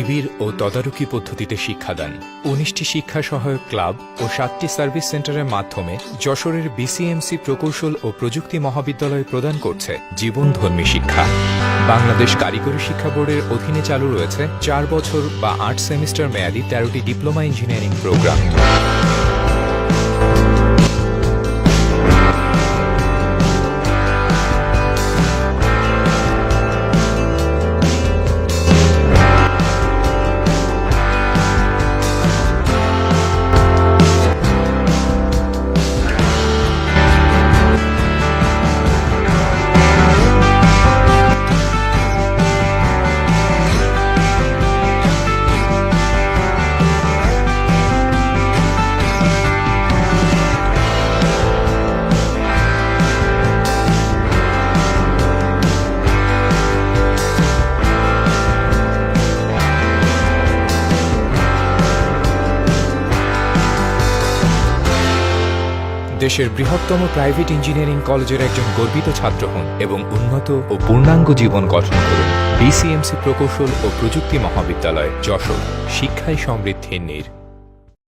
নিবিড় ও তদারকি পদ্ধতিতে শিক্ষাদান। ১৯টি শিক্ষা সহায়ক ক্লাব ও ৭টি সার্ভিস সেন্টারের মাধ্যমে যশোরের বিসিএমসি প্রকৌশল ও প্রযুক্তি মহাবিদ্যালয় প্রদান করছে জীবনধর্মী শিক্ষা। বাংলাদেশ কারিগরি শিক্ষা বোর্ডের অধীনে চালু রয়েছে ৪ বছর বা ৮ সেমিস্টার মেয়াদী ১৩টি ডিপ্লোমা ইঞ্জিনিয়ারিং প্রোগ্রাম। দেশের বৃহত্তম প্রাইভেট ইঞ্জিনিয়ারিং কলেজের একজন গর্বিত ছাত্র হন এবং উন্নত ও পূর্ণাঙ্গ জীবন গঠন করুন। বিসিএমসি প্রকৌশল ও প্রযুক্তি মহাবিদ্যালয়, যশোর। শিক্ষাই সমৃদ্ধির নীড়।